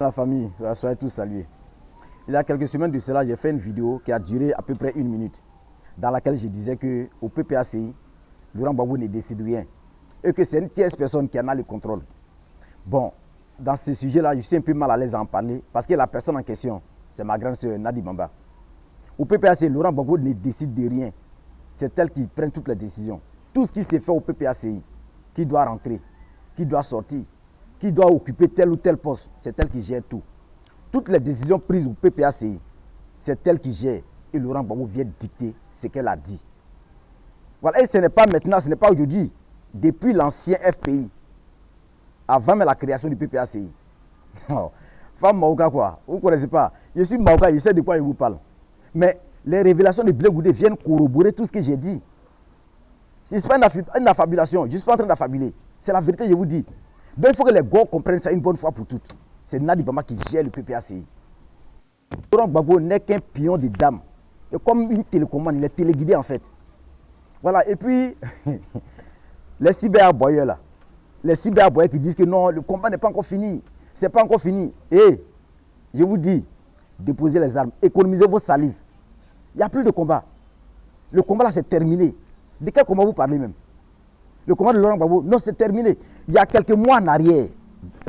La famille, soyez tous salués. Il y a quelques semaines de cela, j'ai fait une vidéo qui a duré à peu près 1 minute, dans laquelle je disais qu'au PPACI, Laurent Gbagbo ne décide rien et que c'est une tierce personne qui en a le contrôle. Bon, dans ce sujet-là, je suis un peu mal à l'aise à en parler parce que la personne en question, c'est ma grande sœur Nadi Bamba. Au PPACI, Laurent Gbagbo ne décide de rien. C'est elle qui prend toutes les décisions. Tout ce qui s'est fait au PPACI, qui doit rentrer, qui doit sortir, qui doit occuper tel ou tel poste, c'est elle qui gère tout. Toutes les décisions prises au PPACI, c'est elle qui gère. Et Laurent Gbagbo vient dicter ce qu'elle a dit. Voilà, et ce n'est pas maintenant, ce n'est pas aujourd'hui. Depuis l'ancien FPI, avant même la création du PPACI. Femme Maouka quoi, vous ne connaissez pas. Je suis Maouka, je sais de quoi je vous parle. Mais les révélations de Blé Goudé viennent corroborer tout ce que j'ai dit. Ce n'est pas une affabulation, je ne suis pas en train d'affabuler. C'est la vérité, je vous dis. Donc il faut que les gars comprennent ça une bonne fois pour toutes. C'est Nadi Bamba qui gère le PPACI. Laurent Gbagbo n'est qu'un pion de dame. Et comme une télécommande, il est téléguidé en fait. Voilà, et puis, les cyber-aboyeurs là, les cyber-aboyeurs qui disent que non, le combat n'est pas encore fini. C'est pas encore fini. Et je vous dis, déposez les armes, économisez vos salives. Il n'y a plus de combat. Le combat là, c'est terminé. De quel combat vous parlez même? Le combat de Laurent Gbagbo, non, c'est terminé. Il y a quelques mois en arrière,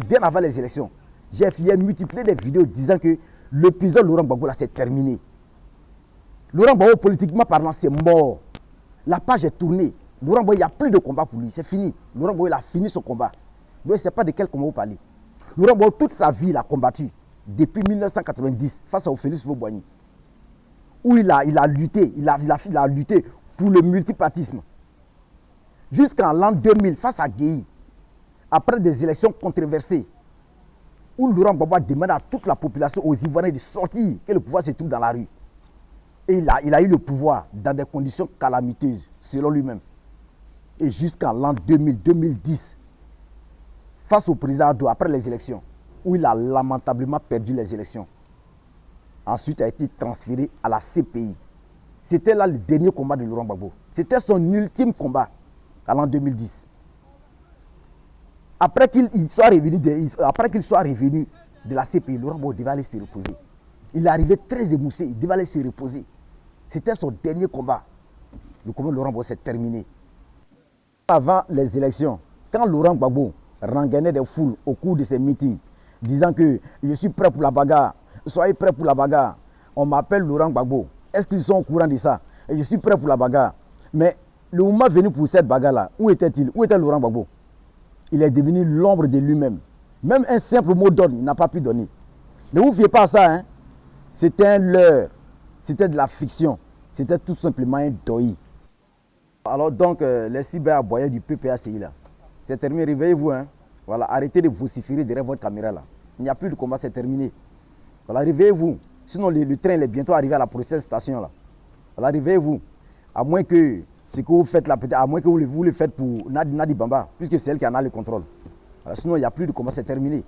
bien avant les élections, j'ai multiplié des vidéos disant que l'épisode Laurent Gbagbo là, c'est terminé. Laurent Gbagbo, politiquement parlant, c'est mort. La page est tournée. Laurent Gbagbo, il n'y a plus de combat pour lui, c'est fini. Laurent Gbagbo, il a fini son combat. Donc, je ne sais pas de quel combat vous parlez. Laurent Gbagbo, toute sa vie, il a combattu depuis 1990 face à Félix Houphouët-Boigny, où il a lutté, il a lutté pour le multipartisme. Jusqu'en l'an 2000, face à Guéhi, après des élections controversées, où Laurent Gbagbo a demandé à toute la population, aux Ivoiriens, de sortir, que le pouvoir se trouve dans la rue. Et il a eu le pouvoir dans des conditions calamiteuses, selon lui-même. Et jusqu'en l'an 2000-2010, face au président Ado, après les élections, où il a lamentablement perdu les élections. Ensuite, il a été transféré à la CPI. C'était là le dernier combat de Laurent Gbagbo. C'était son ultime combat, à l'an 2010. Après qu'il soit revenu de la CPI, Laurent Gbagbo devait aller se reposer. Il est arrivé très émoussé, il devait aller se reposer. C'était son dernier combat. Le combat de Laurent Gbagbo s'est terminé. Avant les élections, quand Laurent Gbagbo rengainait des foules au cours de ses meetings, disant que je suis prêt pour la bagarre, soyez prêts pour la bagarre. On m'appelle Laurent Gbagbo. Est-ce qu'ils sont au courant de ça? Et je suis prêt pour la bagarre. Mais le moment venu pour cette bagarre-là, où était-il? Où était Laurent Gbagbo? Il est devenu l'ombre de lui-même. Même un simple mot d'ordre, il n'a pas pu donner. Ne vous fiez pas à ça, hein? C'était un leurre. C'était de la fiction. C'était tout simplement un doi. Alors donc, les cyber-aboyeurs du PPACI là, c'est terminé, réveillez-vous, hein. Voilà, arrêtez de vociférer derrière votre caméra là. Il n'y a plus de combat, c'est terminé. Voilà, réveillez-vous. Sinon, le train il est bientôt arrivé à la prochaine station là. Voilà, réveillez-vous. À moins que ce que vous faites là, peut-être, à moins que vous le faites pour Nadi Bamba, puisque c'est elle qui en a le contrôle. Voilà, sinon, il n'y a plus de combat, c'est terminé.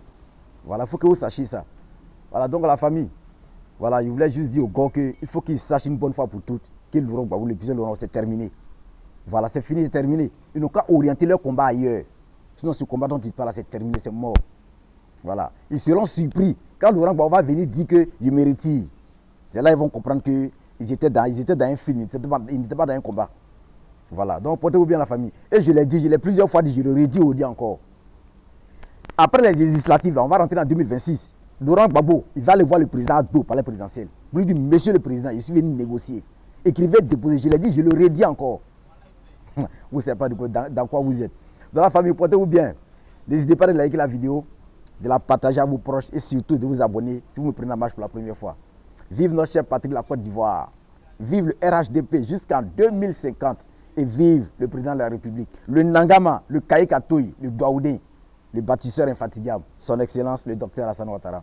Voilà, il faut que vous sachiez ça. Voilà, donc la famille. Voilà, je voulais juste dire aux gars qu'il faut qu'ils sachent une bonne fois pour toutes que Laurent Gbagbo, l'épisode Laurent, c'est terminé. Voilà, c'est fini, c'est terminé. Ils n'ont qu'à orienter leur combat ailleurs. Sinon, ce combat dont ils parlent, c'est terminé, c'est mort. Voilà. Ils seront surpris quand Laurent Gbagbo va venir dire que je me retire. C'est là qu'ils vont comprendre qu'ils étaient dans un film, ils n'étaient pas dans un combat. Voilà. Donc, portez-vous bien la famille. Et je l'ai dit, je l'ai plusieurs fois dit, je le redis aujourd'hui encore. Après les législatives, là, on va rentrer en 2026. Laurent Gbagbo, il va aller voir le président Ado, palais présidentiel. Vous lui dites, monsieur le président, je suis venu négocier. Écrivez, déposez, je l'ai dit, je le redis encore. Vous ne savez pas dans quoi vous êtes. Dans la famille, portez-vous bien. N'hésitez pas à liker la vidéo, de la partager à vos proches et surtout de vous abonner si vous me prenez en marche pour la première fois. Vive notre cher patrie de la Côte d'Ivoire. Vive le RHDP jusqu'en 2050. Et vive le président de la République. Le Nangama, le Kaï Katoui, le Douaoudé, le bâtisseur infatigable, son excellence, le docteur Alassane Ouattara.